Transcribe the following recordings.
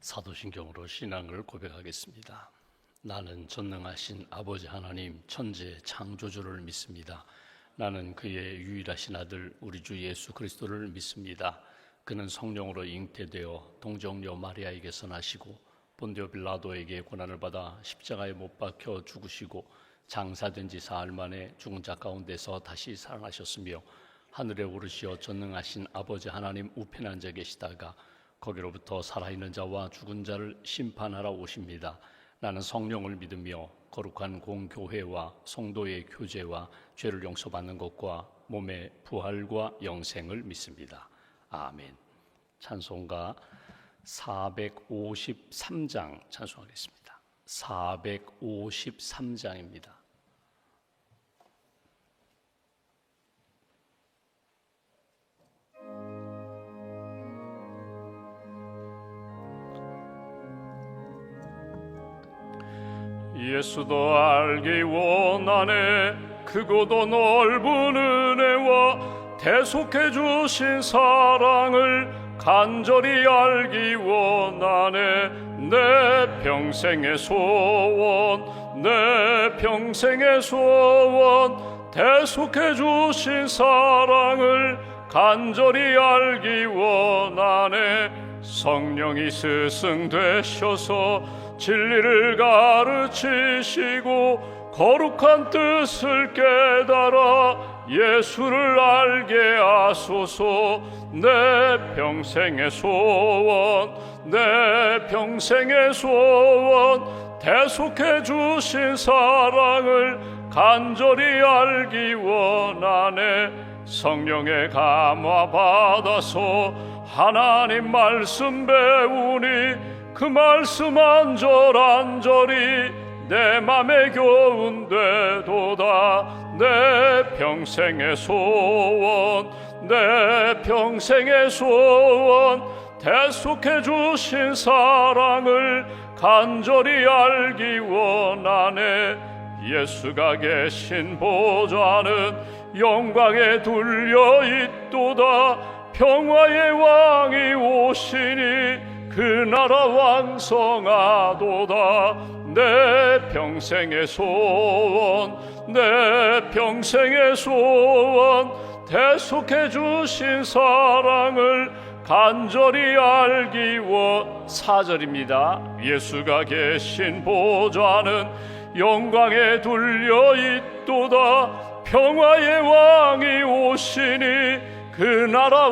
사도신경으로 신앙을 고백하겠습니다. 나는 전능하신 아버지 하나님 천재 창조주를 믿습니다. 나는 그의 유일하신 아들 우리 주 예수 그리스도를 믿습니다. 그는 성령으로 잉태되어 동정녀 마리아에게서 나시고 본디오 빌라도에게 고난을 받아 십자가에 못 박혀 죽으시고 장사된 지 사흘 만에 죽은 자 가운데서 다시 살아나셨으며 하늘에 오르시어 전능하신 아버지 하나님 우편에 앉아 계시다가 거기로부터 살아있는 자와 죽은 자를 심판하러 오십니다. 나는 성령을 믿으며 거룩한 공교회와 성도의 교제와 죄를 용서받는 것과 몸의 부활과 영생을 믿습니다. 아멘. 찬송가 453장 찬송하겠습니다. 453장입니다. 예수도 알기 원하네. 크고도 넓은 은혜와 대속해 주신 사랑을 간절히 알기 원하네. 내 평생의 소원, 내 평생의 소원, 대속해 주신 사랑을 간절히 알기 원하네. 성령이 스승 되셔서 진리를 가르치시고 거룩한 뜻을 깨달아 예수를 알게 하소서. 내 평생의 소원, 내 평생의 소원, 대속해 주신 사랑을 간절히 알기 원하네. 성령의 감화 받아서 하나님 말씀 배우니 그 말씀 안절안절이 내 맘에 교훈되도다. 내 평생의 소원, 내 평생의 소원, 대속해 주신 사랑을 간절히 알기 원하네. 예수가 계신 보좌는 영광에 둘려 있도다. 평화의 왕이 오시니 그 나라 왕성하도다. 내 평생의 소원, 내 평생의 소원, 대속해 주신 사랑을 간절히 알기 원. 4절입니다. 예수가 계신 보좌는 영광에 둘려 있도다. 평화의 왕이 오시니 그 나라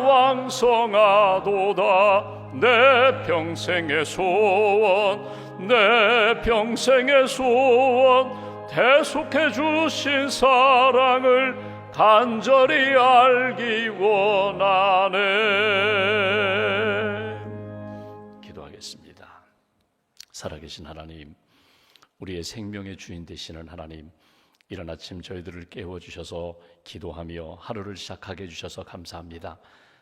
왕성하도다. 내 평생의 소원, 내 평생의 소원, 대속해 주신 사랑을 간절히 알기 원하네. 기도하겠습니다. 살아계신 하나님, 우리의 생명의 주인 되시는 하나님, 이른 아침 저희들을 깨워주셔서 기도하며 하루를 시작하게 해주셔서 감사합니다.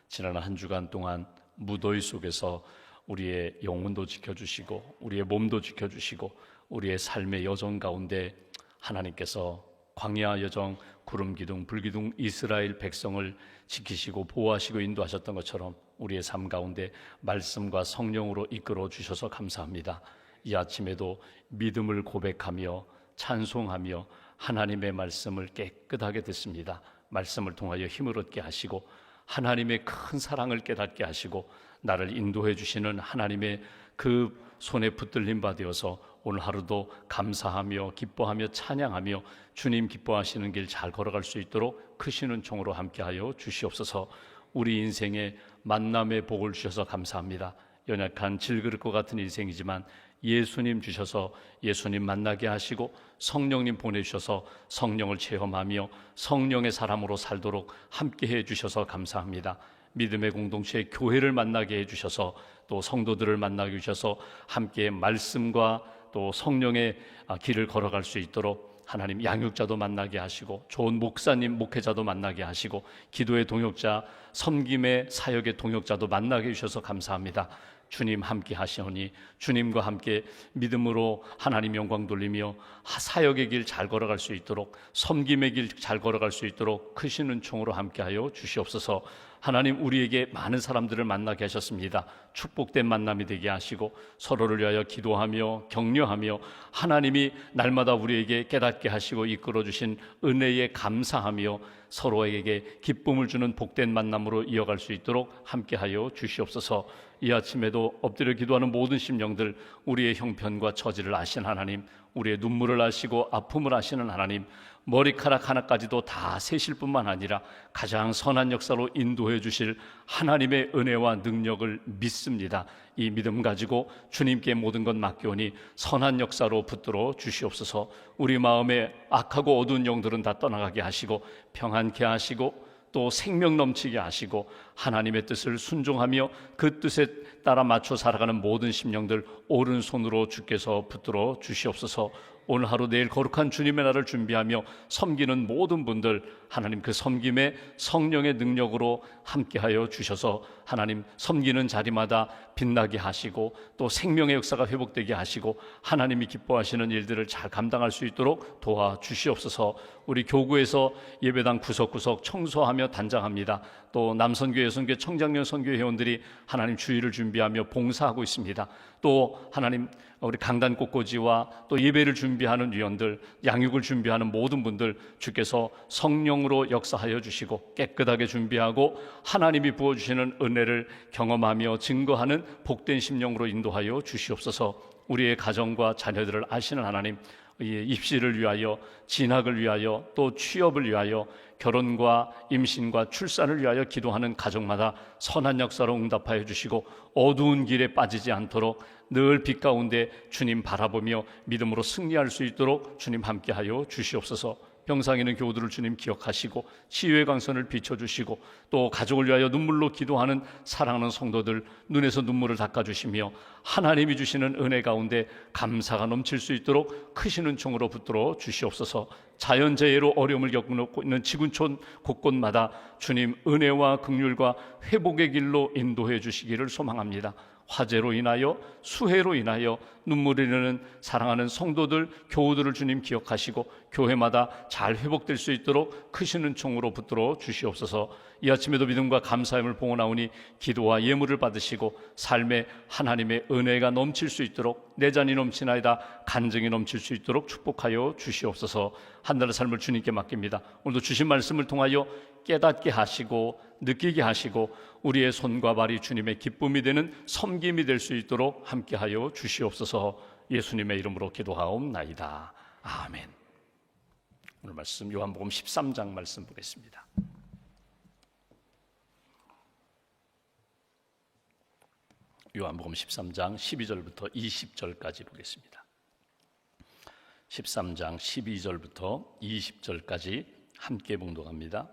지난 한 주간 동안 무더위 속에서 우리의 영혼도 지켜주시고 우리의 몸도 지켜주시고 우리의 삶의 여정 가운데 하나님께서 광야 여정 구름 기둥 불 기둥 이스라엘 백성을 지키시고 보호하시고 인도하셨던 것처럼 우리의 삶 가운데 말씀과 성령으로 이끌어 주셔서 감사합니다. 이 아침에도 믿음을 고백하며 찬송하며 하나님의 말씀을 깨끗하게 듣습니다. 말씀을 통하여 힘을 얻게 하시고 하나님의 큰 사랑을 깨닫게 하시고 나를 인도해 주시는 하나님의 그 손에 붙들림 받으어서 오늘 하루도 감사하며 기뻐하며 찬양하며 주님 기뻐하시는 길 잘 걸어갈 수 있도록 크신 은총으로 함께하여 주시옵소서. 우리 인생에 만남의 복을 주셔서 감사합니다. 연약한 질그릇과 같은 인생이지만 예수님 주셔서 예수님 만나게 하시고 성령님 보내주셔서 성령을 체험하며 성령의 사람으로 살도록 함께해 주셔서 감사합니다. 믿음의 공동체 교회를 만나게 해주셔서 또 성도들을 만나게 해주셔서 함께 말씀과 또 성령의 길을 걸어갈 수 있도록 하나님 양육자도 만나게 하시고 좋은 목사님, 목회자도 만나게 하시고 기도의 동역자, 섬김의 사역의 동역자도 만나게 해주셔서 감사합니다. 주님 함께 하시오니 주님과 함께 믿음으로 하나님 영광 돌리며 사역의 길 잘 걸어갈 수 있도록 섬김의 길 잘 걸어갈 수 있도록 크신 은총으로 함께하여 주시옵소서. 하나님, 우리에게 많은 사람들을 만나게 하셨습니다. 축복된 만남이 되게 하시고 서로를 위하여 기도하며 격려하며 하나님이 날마다 우리에게 깨닫게 하시고 이끌어 주신 은혜에 감사하며 서로에게 기쁨을 주는 복된 만남으로 이어갈 수 있도록 함께하여 주시옵소서. 이 아침에도 엎드려 기도하는 모든 심령들, 우리의 형편과 처지를 아신 하나님, 우리의 눈물을 아시고 아픔을 아시는 하나님, 머리카락 하나까지도 다 세실 뿐만 아니라 가장 선한 역사로 인도해 주실 하나님의 은혜와 능력을 믿습니다. 이 믿음 가지고 주님께 모든 것 맡겨오니 선한 역사로 붙들어 주시옵소서. 우리 마음에 악하고 어두운 영들은 다 떠나가게 하시고 평안케 하시고 또 생명 넘치게 하시고 하나님의 뜻을 순종하며 그 뜻에 따라 맞춰 살아가는 모든 심령들 오른손으로 주께서 붙들어 주시옵소서. 오늘 하루 내일 거룩한 주님의 날을 준비하며 섬기는 모든 분들, 하나님 그 섬김의 성령의 능력으로 함께하여 주셔서 하나님 섬기는 자리마다 빛나게 하시고 또 생명의 역사가 회복되게 하시고 하나님이 기뻐하시는 일들을 잘 감당할 수 있도록 도와주시옵소서. 우리 교구에서 예배당 구석구석 청소하며 단장합니다. 또 남선교회, 여선교회, 청장년 선교회 회원들이 하나님 주일을 준비하며 봉사하고 있습니다. 또 하나님 우리 강단 꽃꽂이와 또 예배를 준비하는 위원들, 양육을 준비하는 모든 분들 주께서 성령으로 역사하여 주시고 깨끗하게 준비하고 하나님이 부어주시는 은혜를 경험하며 증거하는 복된 심령으로 인도하여 주시옵소서. 우리의 가정과 자녀들을 아시는 하나님, 입시를 위하여, 진학을 위하여, 또 취업을 위하여, 결혼과 임신과 출산을 위하여 기도하는 가정마다 선한 역사로 응답하여 주시고 어두운 길에 빠지지 않도록 늘 빛 가운데 주님 바라보며 믿음으로 승리할 수 있도록 주님 함께하여 주시옵소서. 병상에 있는 교우들을 주님 기억하시고 치유의 광선을 비춰주시고 또 가족을 위하여 눈물로 기도하는 사랑하는 성도들 눈에서 눈물을 닦아주시며 하나님이 주시는 은혜 가운데 감사가 넘칠 수 있도록 크신 은총으로 붙들어 주시옵소서. 자연재해로 어려움을 겪고 있는 지구촌 곳곳마다 주님 은혜와 긍휼과 회복의 길로 인도해 주시기를 소망합니다. 화재로 인하여 수해로 인하여 눈물을 흘리는 사랑하는 성도들 교우들을 주님 기억하시고 교회마다 잘 회복될 수 있도록 크신 은총으로 붙들어 주시옵소서. 이 아침에도 믿음과 감사함을 봉헌하오니 기도와 예물을 받으시고 삶에 하나님의 은혜가 넘칠 수 있도록 내잔이 넘치나이다 간증이 넘칠 수 있도록 축복하여 주시옵소서. 한 달의 삶을 주님께 맡깁니다. 오늘도 주신 말씀을 통하여 깨닫게 하시고 느끼게 하시고 우리의 손과 발이 주님의 기쁨이 되는 섬김이 될 수 있도록 함께하여 주시옵소서. 예수님의 이름으로 기도하옵나이다. 아멘. 오늘 말씀 요한복음 13장 말씀 보겠습니다. 요한복음 13장 12절부터 20절까지 보겠습니다. 13장 12절부터 20절까지 함께 봉독합니다.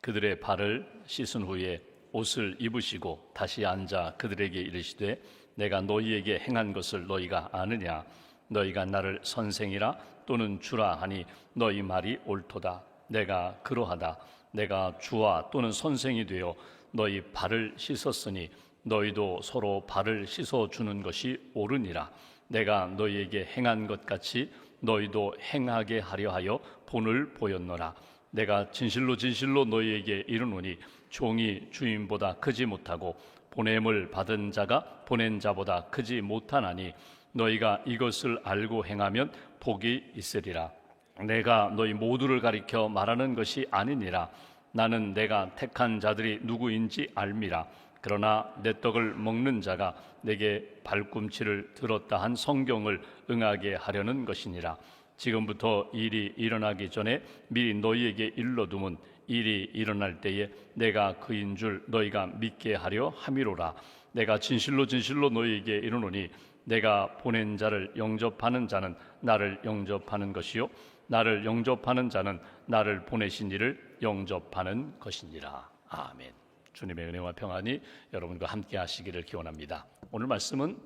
그들의 발을 씻은 후에 옷을 입으시고 다시 앉아 그들에게 이르시되 내가 너희에게 행한 것을 너희가 아느냐? 너희가 나를 선생이라 또는 주라 하니 너희 말이 옳도다. 내가 그러하다. 내가 주와 또는 선생이 되어 너희 발을 씻었으니 너희도 서로 발을 씻어주는 것이 옳으니라. 내가 너희에게 행한 것 같이 너희도 행하게 하려 하여 본을 보였노라. 내가 진실로 진실로 너희에게 이르노니 종이 주인보다 크지 못하고 보냄을 받은 자가 보낸 자보다 크지 못하나니 너희가 이것을 알고 행하면 복이 있으리라. 내가 너희 모두를 가리켜 말하는 것이 아니니라. 나는 내가 택한 자들이 누구인지 알미라. 그러나 내 떡을 먹는 자가 내게 발꿈치를 들었다 한 성경을 응하게 하려는 것이니라. 지금부터 일이 일어나기 전에 미리 너희에게 일러두면 일이 일어날 때에 내가 그인 줄 너희가 믿게 하려 함이로라. 내가 진실로 진실로 너희에게 이르노니 내가 보낸 자를 영접하는 자는 나를 영접하는 것이요 나를 영접하는 자는 나를 보내신 이를 영접하는 것이니라. 아멘. 주님의 은혜와 평안이 여러분과 함께 하시기를 기원합니다. 오늘 말씀은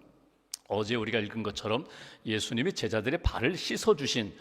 어제 우리가 읽은 것처럼 예수님이 제자들의 발을 씻어주신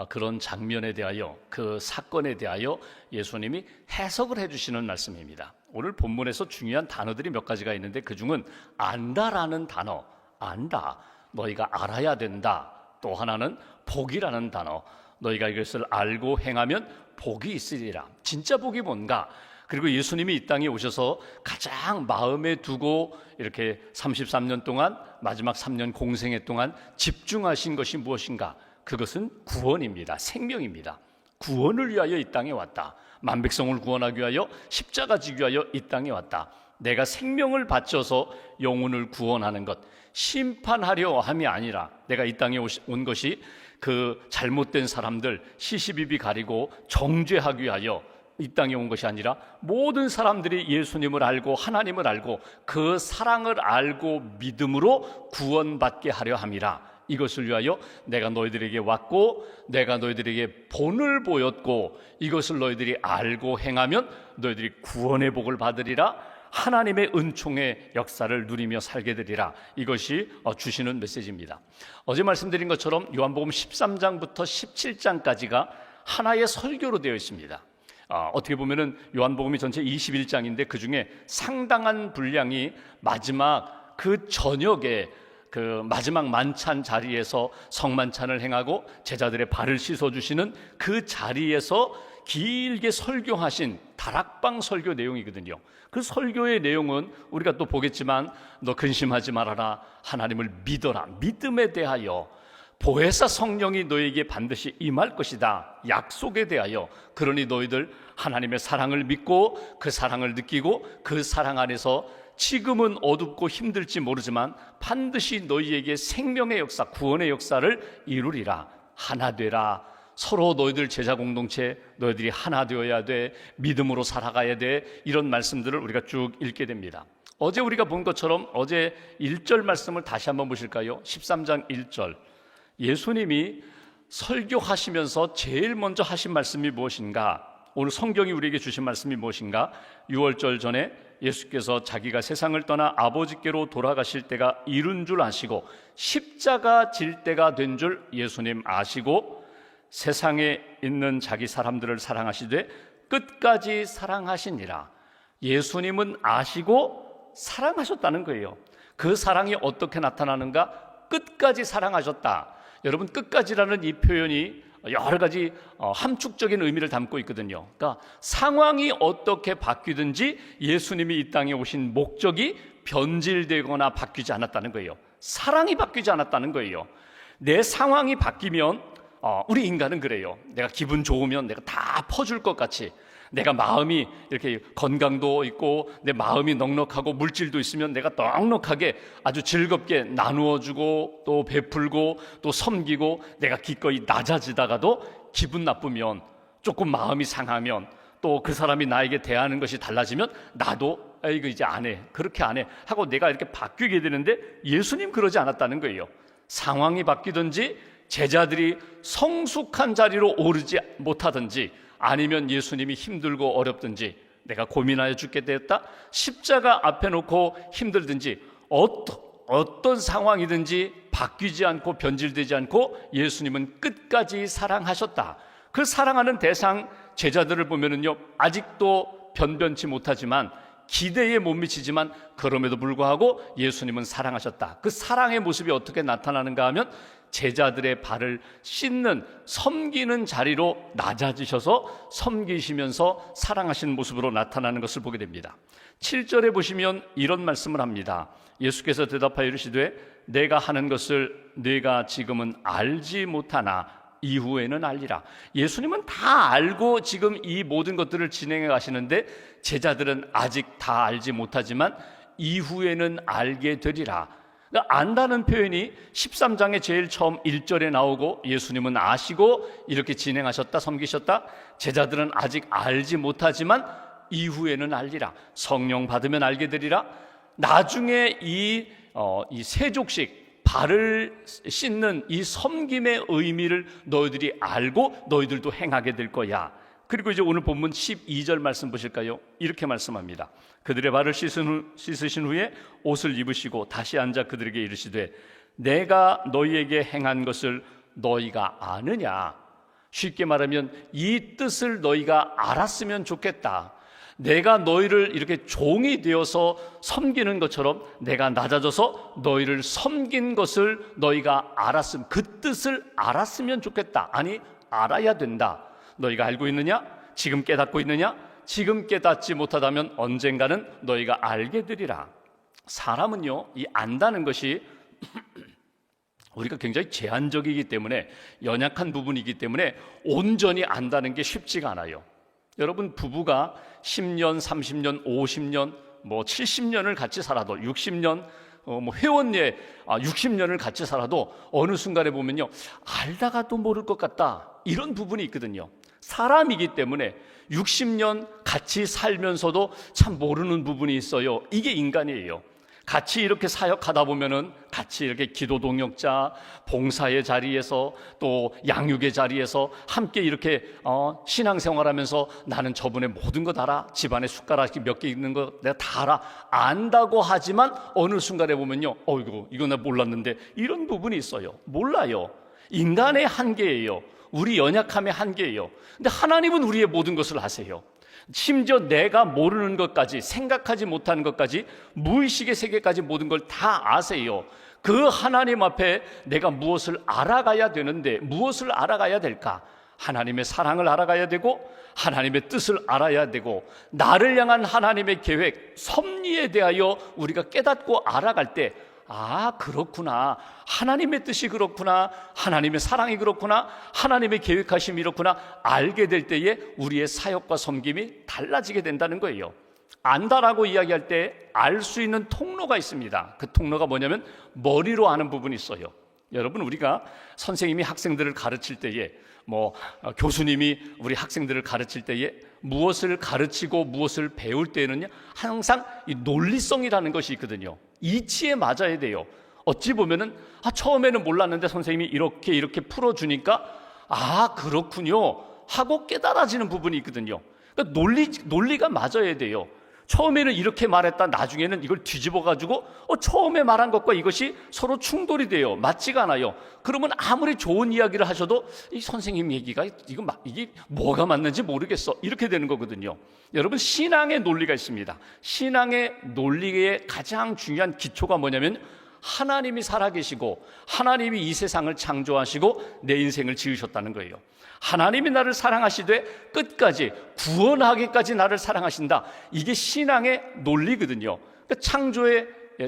그런 장면에 대하여 그 사건에 대하여 예수님이 해석을 해주시는 말씀입니다. 오늘 본문에서 중요한 단어들이 몇 가지가 있는데 그중은 안다라는 단어, 안다, 너희가 알아야 된다. 또 하나는 복이라는 단어, 너희가 이것을 알고 행하면 복이 있으리라. 진짜 복이 뭔가? 그리고 예수님이 이 땅에 오셔서 가장 마음에 두고 이렇게 33년 동안, 마지막 3년 공생애 동안 집중하신 것이 무엇인가? 그것은 구원입니다. 생명입니다. 구원을 위하여 이 땅에 왔다. 만백성을 구원하기 위하여 십자가 지기 위하여 이 땅에 왔다. 내가 생명을 바쳐서 영혼을 구원하는 것, 심판하려 함이 아니라, 내가 이 땅에 온 것이 그 잘못된 사람들 시시비비 가리고 정죄하기 위하여 이 땅에 온 것이 아니라, 모든 사람들이 예수님을 알고 하나님을 알고 그 사랑을 알고 믿음으로 구원받게 하려 함이라. 이것을 위하여 내가 너희들에게 왔고 내가 너희들에게 본을 보였고 이것을 너희들이 알고 행하면 너희들이 구원의 복을 받으리라. 하나님의 은총의 역사를 누리며 살게 되리라. 이것이 주시는 메시지입니다. 어제 말씀드린 것처럼 요한복음 13장부터 17장까지가 하나의 설교로 되어 있습니다. 어떻게 보면은 요한복음이 전체 21장인데 그 중에 상당한 분량이 마지막 그 저녁에 그 마지막 만찬 자리에서 성만찬을 행하고 제자들의 발을 씻어주시는 그 자리에서 길게 설교하신 다락방 설교 내용이거든요. 그 설교의 내용은 우리가 또 보겠지만, 너 근심하지 말아라, 하나님을 믿어라, 믿음에 대하여, 보혜사 성령이 너에게 반드시 임할 것이다, 약속에 대하여, 그러니 너희들 하나님의 사랑을 믿고 그 사랑을 느끼고 그 사랑 안에서 지금은 어둡고 힘들지 모르지만 반드시 너희에게 생명의 역사, 구원의 역사를 이루리라. 하나 되라. 서로 너희들 제자 공동체, 너희들이 하나 되어야 돼. 믿음으로 살아가야 돼. 이런 말씀들을 우리가 쭉 읽게 됩니다. 어제 우리가 본 것처럼 어제 1절 말씀을 다시 한번 보실까요? 13장 1절. 예수님이 설교하시면서 제일 먼저 하신 말씀이 무엇인가? 오늘 성경이 우리에게 주신 말씀이 무엇인가? 6월절 전에 예수께서 자기가 세상을 떠나 아버지께로 돌아가실 때가 이른 줄 아시고 십자가 질 때가 된 줄 예수님 아시고 세상에 있는 자기 사람들을 사랑하시되 끝까지 사랑하시니라. 예수님은 아시고 사랑하셨다는 거예요. 그 사랑이 어떻게 나타나는가? 끝까지 사랑하셨다. 여러분, 끝까지라는 이 표현이 여러 가지 함축적인 의미를 담고 있거든요. 그러니까 상황이 어떻게 바뀌든지 예수님이 이 땅에 오신 목적이 변질되거나 바뀌지 않았다는 거예요. 사랑이 바뀌지 않았다는 거예요. 내 상황이 바뀌면 우리 인간은 그래요. 내가 기분 좋으면 내가 다 퍼줄 것 같이, 내가 마음이 이렇게 건강도 있고 내 마음이 넉넉하고 물질도 있으면 내가 넉넉하게 아주 즐겁게 나누어주고 또 베풀고 또 섬기고, 내가 기꺼이 낮아지다가도 기분 나쁘면, 조금 마음이 상하면, 또 그 사람이 나에게 대하는 것이 달라지면 나도 이거 이제 안 해, 그렇게 안 해 하고 내가 이렇게 바뀌게 되는데, 예수님 그러지 않았다는 거예요. 상황이 바뀌든지 제자들이 성숙한 자리로 오르지 못하든지, 아니면 예수님이 힘들고 어렵든지, 내가 고민하여 죽게 되었다, 십자가 앞에 놓고 힘들든지, 어떤 상황이든지 바뀌지 않고 변질되지 않고 예수님은 끝까지 사랑하셨다. 그 사랑하는 대상 제자들을 보면은요, 아직도 변변치 못하지만, 기대에 못 미치지만 그럼에도 불구하고 예수님은 사랑하셨다. 그 사랑의 모습이 어떻게 나타나는가 하면 제자들의 발을 씻는, 섬기는 자리로 낮아지셔서 섬기시면서 사랑하시는 모습으로 나타나는 것을 보게 됩니다. 7절에 보시면 이런 말씀을 합니다. 예수께서 대답하여 이르시되 내가 하는 것을 네가 지금은 알지 못하나 이후에는 알리라. 예수님은 다 알고 지금 이 모든 것들을 진행해 가시는데 제자들은 아직 다 알지 못하지만 이후에는 알게 되리라. 그러니까 안다는 표현이 13장의 제일 처음 1절에 나오고, 예수님은 아시고 이렇게 진행하셨다, 섬기셨다. 제자들은 아직 알지 못하지만 이후에는 알리라. 성령 받으면 알게 되리라. 나중에 이 세족식, 발을 씻는 이 섬김의 의미를 너희들이 알고 너희들도 행하게 될 거야. 그리고 이제 오늘 본문 12절 말씀 보실까요? 이렇게 말씀합니다. 그들의 발을 씻으신 후에 옷을 입으시고 다시 앉아 그들에게 이르시되 내가 너희에게 행한 것을 너희가 아느냐? 쉽게 말하면 이 뜻을 너희가 알았으면 좋겠다. 내가 너희를 이렇게 종이 되어서 섬기는 것처럼 내가 낮아져서 너희를 섬긴 것을 너희가 알았으면, 그 뜻을 알았으면 좋겠다. 아니, 알아야 된다. 너희가 알고 있느냐? 지금 깨닫고 있느냐? 지금 깨닫지 못하다면 언젠가는 너희가 알게 되리라. 사람은요, 이 안다는 것이 우리가 굉장히 제한적이기 때문에, 연약한 부분이기 때문에 온전히 안다는 게 쉽지가 않아요. 여러분, 부부가 10년, 30년, 50년, 70년을 같이 살아도, 60년, 회원예 60년을 같이 살아도 어느 순간에 보면요, 알다가도 모를 것 같다, 이런 부분이 있거든요. 사람이기 때문에 60년 같이 살면서도 참 모르는 부분이 있어요. 이게 인간이에요. 같이 이렇게 사역하다 보면은 같이 이렇게 기도 동역자, 봉사의 자리에서 또 양육의 자리에서 함께 이렇게 신앙생활하면서 나는 저분의 모든 것 알아, 집안에 숟가락이 몇 개 있는 거 내가 다 알아, 안다고 하지만 어느 순간에 보면요, 이거 나 몰랐는데, 이런 부분이 있어요. 몰라요. 인간의 한계예요. 우리 연약함의 한계예요. 근데 하나님은 우리의 모든 것을 아세요. 심지어 내가 모르는 것까지, 생각하지 못하는 것까지, 무의식의 세계까지 모든 걸 다 아세요. 그 하나님 앞에 내가 무엇을 알아가야 되는데, 무엇을 알아가야 될까? 하나님의 사랑을 알아가야 되고, 하나님의 뜻을 알아야 되고, 나를 향한 하나님의 계획, 섭리에 대하여 우리가 깨닫고 알아갈 때, 그렇구나, 하나님의 뜻이 그렇구나, 하나님의 사랑이 그렇구나, 하나님의 계획하심이 이렇구나, 알게 될 때에 우리의 사역과 섬김이 달라지게 된다는 거예요. 안다라고 이야기할 때 알 수 있는 통로가 있습니다. 그 통로가 뭐냐면 머리로 아는 부분이 있어요. 여러분, 우리가 선생님이 학생들을 가르칠 때에, 교수님이 우리 학생들을 가르칠 때에 무엇을 가르치고 무엇을 배울 때에는요, 항상 이 논리성이라는 것이 있거든요. 이치에 맞아야 돼요. 어찌 보면은 처음에는 몰랐는데 선생님이 이렇게 풀어주니까 그렇군요 하고 깨달아지는 부분이 있거든요. 그러니까 논리가 맞아야 돼요. 처음에는 이렇게 말했다, 나중에는 이걸 뒤집어가지고 처음에 말한 것과 이것이 서로 충돌이 돼요. 맞지가 않아요. 그러면 아무리 좋은 이야기를 하셔도 이 선생님 얘기가 이게 뭐가 맞는지 모르겠어, 이렇게 되는 거거든요. 여러분, 신앙의 논리가 있습니다. 신앙의 논리의 가장 중요한 기초가 뭐냐면, 하나님이 살아계시고 하나님이 이 세상을 창조하시고 내 인생을 지으셨다는 거예요. 하나님이 나를 사랑하시되 끝까지 구원하기까지 나를 사랑하신다. 이게 신앙의 논리거든요. 그러니까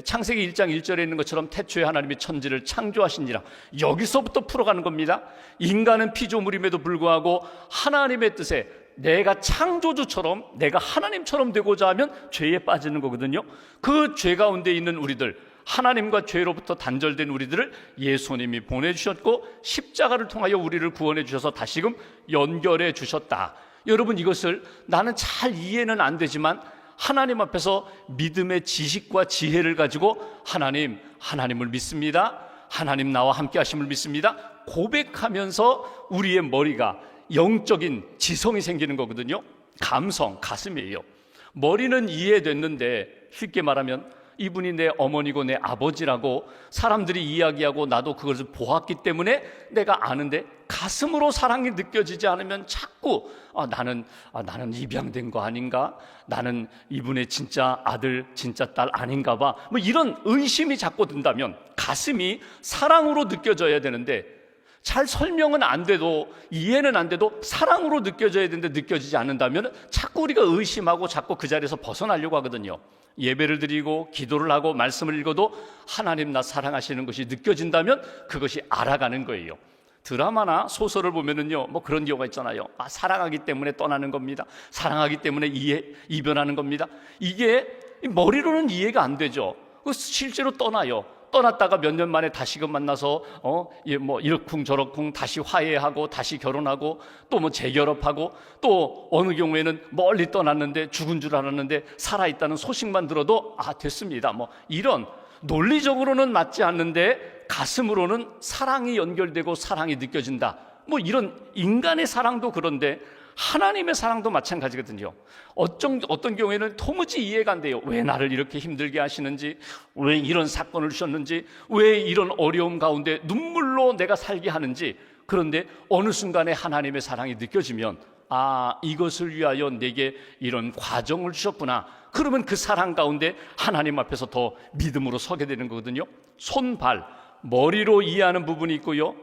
창세기 1장 1절에 있는 것처럼 태초에 하나님이 천지를 창조하시니라, 여기서부터 풀어가는 겁니다. 인간은 피조물임에도 불구하고 하나님의 뜻에 내가 창조주처럼, 내가 하나님처럼 되고자 하면 죄에 빠지는 거거든요. 그 죄 가운데 있는 우리들, 하나님과 죄로부터 단절된 우리들을 예수님이 보내주셨고, 십자가를 통하여 우리를 구원해 주셔서 다시금 연결해 주셨다. 여러분, 이것을 나는 잘 이해는 안 되지만 하나님 앞에서 믿음의 지식과 지혜를 가지고 하나님을 믿습니다, 하나님 나와 함께 하심을 믿습니다 고백하면서 우리의 머리가 영적인 지성이 생기는 거거든요. 가슴이에요. 머리는 이해됐는데, 쉽게 말하면 이분이 내 어머니고 내 아버지라고 사람들이 이야기하고 나도 그것을 보았기 때문에 내가 아는데, 가슴으로 사랑이 느껴지지 않으면 자꾸 나는 입양된 거 아닌가, 나는 이분의 진짜 아들 진짜 딸 아닌가 봐, 이런 의심이 자꾸 든다면, 가슴이 사랑으로 느껴져야 되는데, 잘 설명은 안 돼도, 이해는 안 돼도 사랑으로 느껴져야 되는데 느껴지지 않는다면 자꾸 우리가 의심하고 자꾸 그 자리에서 벗어나려고 하거든요. 예배를 드리고 기도를 하고 말씀을 읽어도 하나님 나 사랑하시는 것이 느껴진다면 그것이 알아가는 거예요. 드라마나 소설을 보면은요, 그런 경우가 있잖아요. 사랑하기 때문에 떠나는 겁니다, 사랑하기 때문에 이별하는 겁니다. 이게 머리로는 이해가 안 되죠. 실제로 떠나요. 떠났다가 몇 년 만에 다시금 만나서 이러쿵저러쿵 다시 화해하고 다시 결혼하고 또 재결합하고, 또 어느 경우에는 멀리 떠났는데 죽은 줄 알았는데 살아있다는 소식만 들어도 됐습니다. 이런 논리적으로는 맞지 않는데 가슴으로는 사랑이 연결되고 사랑이 느껴진다. 이런 인간의 사랑도 그런데 하나님의 사랑도 마찬가지거든요. 어떤 경우에는 도무지 이해가 안 돼요. 왜 나를 이렇게 힘들게 하시는지, 왜 이런 사건을 주셨는지, 왜 이런 어려움 가운데 눈물로 내가 살게 하는지. 그런데 어느 순간에 하나님의 사랑이 느껴지면, 이것을 위하여 내게 이런 과정을 주셨구나. 그러면 그 사랑 가운데 하나님 앞에서 더 믿음으로 서게 되는 거거든요. 손발, 머리로 이해하는 부분이 있고요,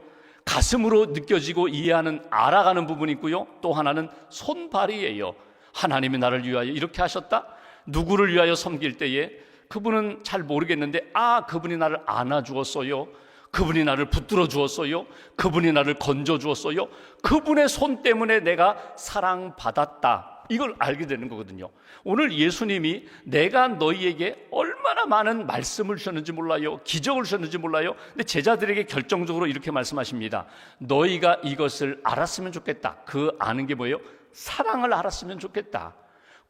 가슴으로 느껴지고 이해하는, 알아가는 부분이 있고요, 또 하나는 손발이에요. 하나님이 나를 위하여 이렇게 하셨다? 누구를 위하여 섬길 때에 그분은 잘 모르겠는데 그분이 나를 안아주었어요, 그분이 나를 붙들어 주었어요, 그분이 나를 건져 주었어요, 그분의 손 때문에 내가 사랑받았다, 이걸 알게 되는 거거든요. 오늘 예수님이 내가 너희에게 얼마나 많은 말씀을 주셨는지 몰라요, 기적을 주셨는지 몰라요. 근데 제자들에게 결정적으로 이렇게 말씀하십니다. 너희가 이것을 알았으면 좋겠다. 그 아는 게 뭐예요? 사랑을 알았으면 좋겠다.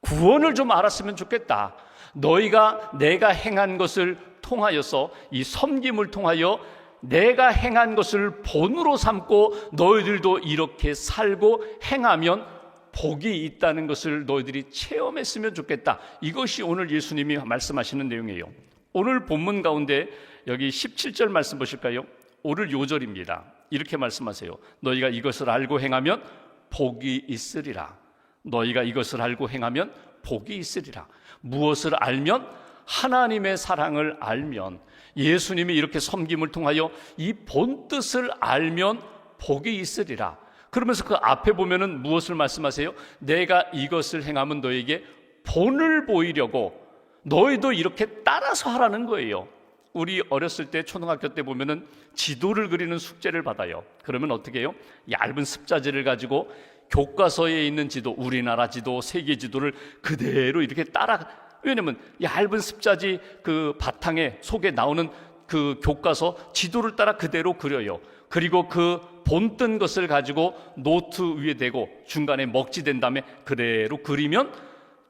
구원을 좀 알았으면 좋겠다. 너희가 내가 행한 것을 통하여서, 이 섬김을 통하여 내가 행한 것을 본으로 삼고 너희들도 이렇게 살고 행하면 복이 있다는 것을 너희들이 체험했으면 좋겠다. 이것이 오늘 예수님이 말씀하시는 내용이에요. 오늘 본문 가운데 여기 17절 말씀 보실까요? 오늘 요절입니다. 이렇게 말씀하세요. 너희가 이것을 알고 행하면 복이 있으리라. 너희가 이것을 알고 행하면 복이 있으리라. 무엇을 알면? 하나님의 사랑을 알면, 예수님이 이렇게 섬김을 통하여 이 본뜻을 알면 복이 있으리라. 그러면서 그 앞에 보면은 무엇을 말씀하세요? 내가 이것을 행하면 너에게 본을 보이려고 너희도 이렇게 따라서 하라는 거예요. 우리 어렸을 때 초등학교 때 보면은 지도를 그리는 숙제를 받아요. 그러면 어떻게 해요? 얇은 습자지를 가지고 교과서에 있는 지도, 우리나라 지도, 세계 지도를 그대로 이렇게 왜냐면 얇은 습자지 그 바탕에 속에 나오는 그 교과서 지도를 따라 그대로 그려요. 그리고 그 본뜬 것을 가지고 노트 위에 대고 중간에 먹지된 다음에 그대로 그리면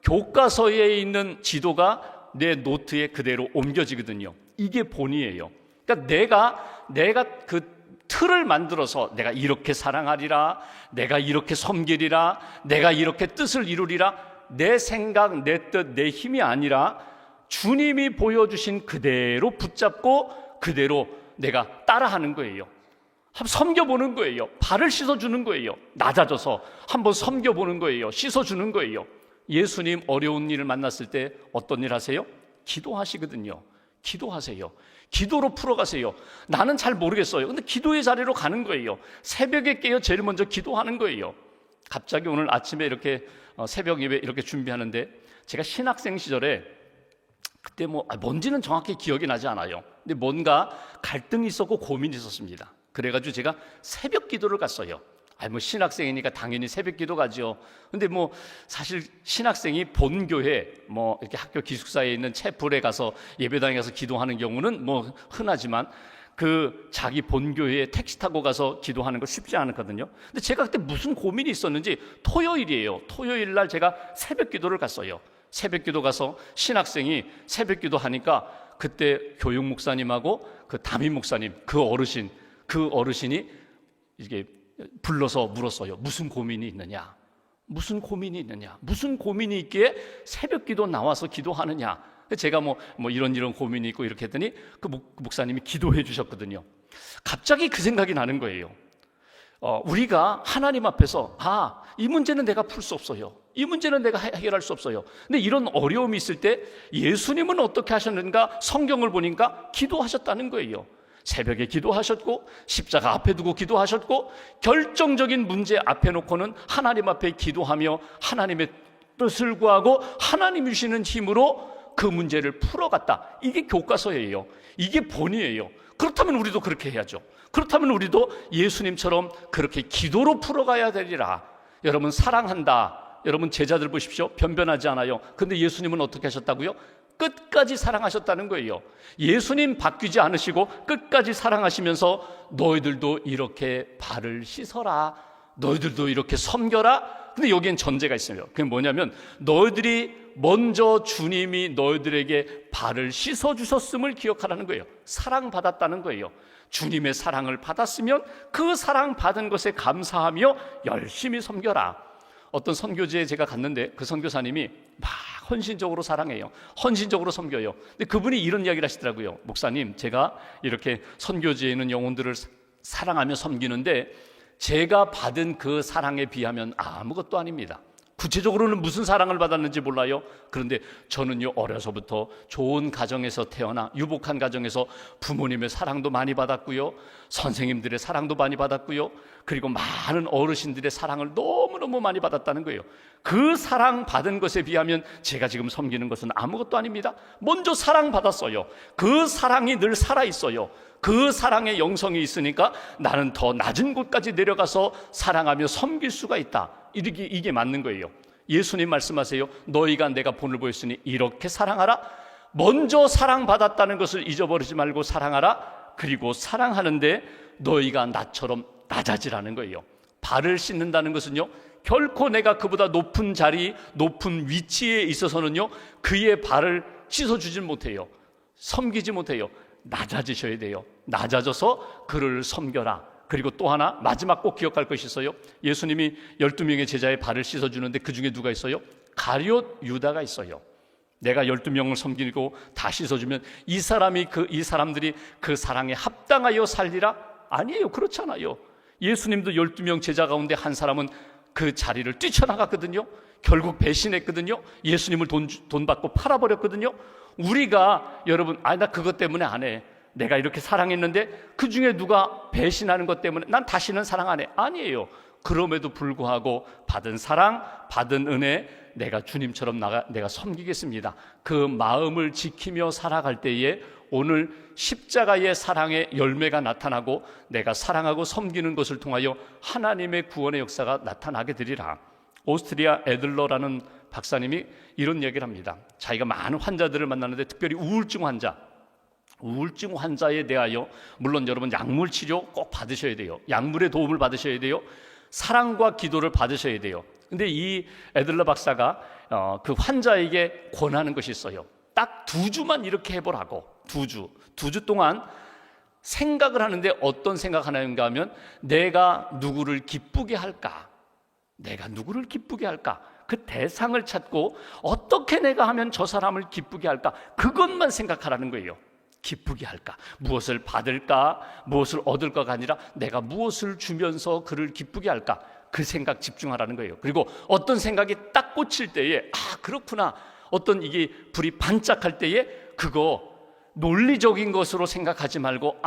교과서에 있는 지도가 내 노트에 그대로 옮겨지거든요. 이게 본이에요. 그러니까 내가 그 틀을 만들어서 내가 이렇게 사랑하리라, 내가 이렇게 섬기리라, 내가 이렇게 뜻을 이루리라, 내 생각, 내 뜻, 내 힘이 아니라 주님이 보여주신 그대로 붙잡고 그대로 내가 따라하는 거예요. 한번 섬겨보는 거예요. 발을 씻어주는 거예요. 낮아져서 한번 섬겨보는 거예요. 씻어주는 거예요. 예수님 어려운 일을 만났을 때 어떤 일 하세요? 기도하시거든요. 기도하세요. 기도로 풀어가세요. 나는 잘 모르겠어요. 근데 기도의 자리로 가는 거예요. 새벽에 깨어 제일 먼저 기도하는 거예요. 갑자기 오늘 아침에 이렇게 새벽 예배 이렇게 준비하는데, 제가 신학생 시절에 그때 뭔지는 정확히 기억이 나지 않아요. 근데 뭔가 갈등이 있었고 고민이 있었습니다. 그래가지고 제가 새벽 기도를 갔어요. 신학생이니까 당연히 새벽 기도 가죠. 근데 사실 신학생이 본교회 이렇게 학교 기숙사에 있는 채플에 가서 예배당에 가서 기도하는 경우는 흔하지만 그 자기 본교회에 택시 타고 가서 기도하는 거 쉽지 않거든요. 근데 제가 그때 무슨 고민이 있었는지, 토요일이에요. 토요일 날 제가 새벽 기도를 갔어요. 새벽 기도 가서 신학생이 새벽 기도 하니까 그때 교육 목사님하고 그 담임 목사님, 그 어르신이 이게 불러서 물었어요. 무슨 고민이 있느냐? 무슨 고민이 있느냐? 무슨 고민이 있기에 새벽 기도 나와서 기도하느냐? 제가 이런 고민이 있고 이렇게 했더니 그 목사님이 기도해 주셨거든요. 갑자기 그 생각이 나는 거예요. 우리가 하나님 앞에서 이 문제는 내가 풀 수 없어요. 이 문제는 내가 해결할 수 없어요. 근데 이런 어려움이 있을 때 예수님은 어떻게 하셨는가? 성경을 보니까 기도하셨다는 거예요. 새벽에 기도하셨고, 십자가 앞에 두고 기도하셨고, 결정적인 문제 앞에 놓고는 하나님 앞에 기도하며 하나님의 뜻을 구하고 하나님이 주시는 힘으로 그 문제를 풀어갔다. 이게 교과서예요. 이게 본이에요. 그렇다면 우리도 그렇게 해야죠. 그렇다면 우리도 예수님처럼 그렇게 기도로 풀어가야 되리라. 여러분, 사랑한다. 여러분, 제자들 보십시오. 변변하지 않아요. 근데 예수님은 어떻게 하셨다고요? 끝까지 사랑하셨다는 거예요. 예수님 바뀌지 않으시고 끝까지 사랑하시면서 너희들도 이렇게 발을 씻어라, 너희들도 이렇게 섬겨라. 근데 여기엔 전제가 있어요. 그게 뭐냐면 너희들이 먼저 주님이 너희들에게 발을 씻어주셨음을 기억하라는 거예요. 사랑받았다는 거예요. 주님의 사랑을 받았으면 그 사랑받은 것에 감사하며 열심히 섬겨라. 어떤 선교지에 제가 갔는데 그 선교사님이 막 헌신적으로 사랑해요. 헌신적으로 섬겨요. 근데 그분이 이런 이야기를 하시더라고요. 목사님, 제가 이렇게 선교지에 있는 영혼들을 사랑하며 섬기는데 제가 받은 그 사랑에 비하면 아무것도 아닙니다. 구체적으로는 무슨 사랑을 받았는지 몰라요. 그런데 저는요, 어려서부터 좋은 가정에서 태어나 유복한 가정에서 부모님의 사랑도 많이 받았고요, 선생님들의 사랑도 많이 받았고요, 그리고 많은 어르신들의 사랑을 너무너무 많이 받았다는 거예요. 그 사랑 받은 것에 비하면 제가 지금 섬기는 것은 아무것도 아닙니다. 먼저 사랑받았어요. 그 사랑이 늘 살아있어요. 그 사랑의 영성이 있으니까 나는 더 낮은 곳까지 내려가서 사랑하며 섬길 수가 있다. 이게 맞는 거예요. 예수님 말씀하세요. 너희가 내가 본을 보였으니 이렇게 사랑하라. 먼저 사랑받았다는 것을 잊어버리지 말고 사랑하라. 그리고 사랑하는데 너희가 나처럼 낮아지라는 거예요. 발을 씻는다는 것은요, 결코 내가 그보다 높은 자리, 높은 위치에 있어서는요, 그의 발을 씻어주질 못해요. 섬기지 못해요. 낮아지셔야 돼요. 낮아져서 그를 섬겨라. 그리고 또 하나, 마지막 꼭 기억할 것이 있어요. 예수님이 12명의 제자의 발을 씻어주는데 그 중에 누가 있어요? 가룟 유다가 있어요. 내가 12명을 섬기고 다 씻어주면 이 사람들이 그 사랑에 합당하여 살리라? 아니에요. 그렇지 않아요. 예수님도 12명 제자 가운데 한 사람은 그 자리를 뛰쳐나갔거든요. 결국 배신했거든요. 예수님을 돈 받고 팔아버렸거든요. 우리가 여러분, 나 그것 때문에 안 해. 내가 이렇게 사랑했는데 그 중에 누가 배신하는 것 때문에 난 다시는 사랑 안 해. 아니에요. 그럼에도 불구하고 받은 사랑, 받은 은혜, 내가 주님처럼 내가 섬기겠습니다. 그 마음을 지키며 살아갈 때에 오늘 십자가의 사랑의 열매가 나타나고 내가 사랑하고 섬기는 것을 통하여 하나님의 구원의 역사가 나타나게 되리라. 오스트리아 에들러라는 박사님이 이런 얘기를 합니다. 자기가 많은 환자들을 만나는데 특별히 우울증 환자에 대하여, 물론 여러분 약물 치료 꼭 받으셔야 돼요. 약물의 도움을 받으셔야 돼요. 사랑과 기도를 받으셔야 돼요. 근데 이 에들러 박사가 그 환자에게 권하는 것이 있어요. 딱 2주만 이렇게 해보라고. 2주 동안 생각을 하는데 어떤 생각하는가 하면 내가 누구를 기쁘게 할까? 그 대상을 찾고 어떻게 내가 하면 저 사람을 기쁘게 할까? 그것만 생각하라는 거예요. 기쁘게 할까? 무엇을 받을까? 무엇을 얻을까가 아니라 내가 무엇을 주면서 그를 기쁘게 할까? 그 생각 집중하라는 거예요. 그리고 어떤 생각이 딱 꽂힐 때에 그렇구나. 어떤 이게 불이 반짝할 때에 그거 논리적인 것으로 생각하지 말고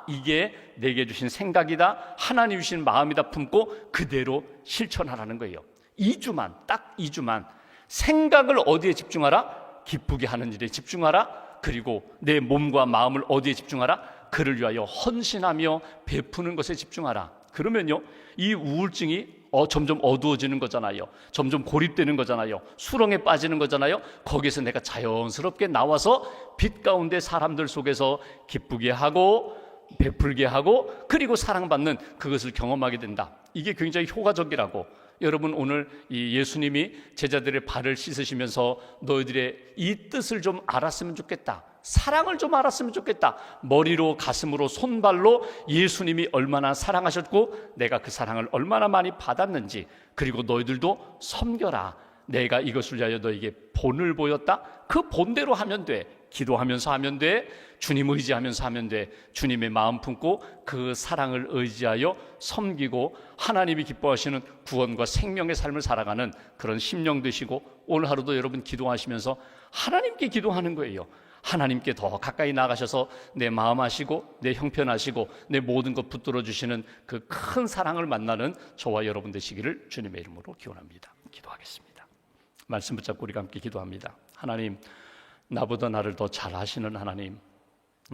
이게 내게 주신 생각이다, 하나님 주신 마음이다 품고 그대로 실천하라는 거예요. 2주만, 딱 2주만 생각을 어디에 집중하라? 기쁘게 하는 일에 집중하라. 그리고 내 몸과 마음을 어디에 집중하라? 그를 위하여 헌신하며 베푸는 것에 집중하라. 그러면요, 이 우울증이 점점 어두워지는 거잖아요. 점점 고립되는 거잖아요. 수렁에 빠지는 거잖아요. 거기에서 내가 자연스럽게 나와서 빛 가운데 사람들 속에서 기쁘게 하고 베풀게 하고 그리고 사랑받는 그것을 경험하게 된다. 이게 굉장히 효과적이라고. 여러분, 오늘 이 예수님이 제자들의 발을 씻으시면서 너희들의 이 뜻을 좀 알았으면 좋겠다, 사랑을 좀 알았으면 좋겠다, 머리로 가슴으로 손발로 예수님이 얼마나 사랑하셨고 내가 그 사랑을 얼마나 많이 받았는지, 그리고 너희들도 섬겨라. 내가 이것을 위하여 너에게 본을 보였다. 그 본대로 하면 돼. 기도하면서 하면 돼. 주님 의지하면서 하면 돼. 주님의 마음 품고 그 사랑을 의지하여 섬기고 하나님이 기뻐하시는 구원과 생명의 삶을 살아가는 그런 심령 되시고, 오늘 하루도 여러분 기도하시면서 하나님께 기도하는 거예요. 하나님께 더 가까이 나가셔서 내 마음 아시고 내 형편 아시고 내 모든 것 붙들어 주시는 그 큰 사랑을 만나는 저와 여러분 되시기를 주님의 이름으로 기원합니다. 기도하겠습니다. 말씀 붙잡고 우리가 함께 기도합니다. 하나님, 나보다 나를 더 잘 아시는 하나님,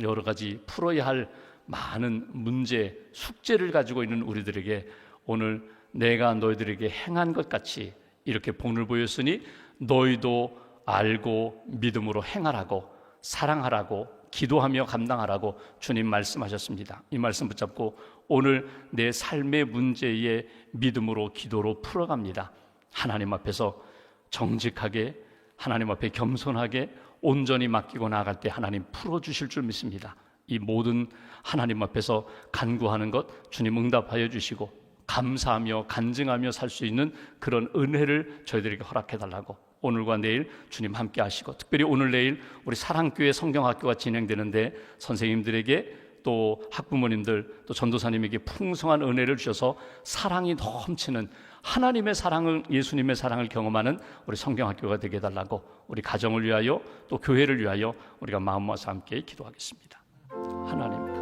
여러 가지 풀어야 할 많은 문제, 숙제를 가지고 있는 우리들에게 오늘 내가 너희들에게 행한 것 같이 이렇게 본을 보였으니 너희도 알고 믿음으로 행하라고, 사랑하라고, 기도하며 감당하라고 주님 말씀하셨습니다. 이 말씀 붙잡고 오늘 내 삶의 문제에 믿음으로 기도로 풀어갑니다. 하나님 앞에서 정직하게, 하나님 앞에 겸손하게 온전히 맡기고 나아갈 때 하나님 풀어주실 줄 믿습니다. 이 모든 하나님 앞에서 간구하는 것 주님 응답하여 주시고 감사하며 간증하며 살 수 있는 그런 은혜를 저희들에게 허락해달라고, 오늘과 내일 주님 함께 하시고, 특별히 오늘 내일 우리 사랑교회 성경학교가 진행되는데 선생님들에게 또 학부모님들 또 전도사님에게 풍성한 은혜를 주셔서 사랑이 넘치는 하나님의 사랑을, 예수님의 사랑을 경험하는 우리 성경학교가 되게 해달라고 우리 가정을 위하여 또 교회를 위하여 우리가 마음 모아서 함께 기도하겠습니다. 하나님,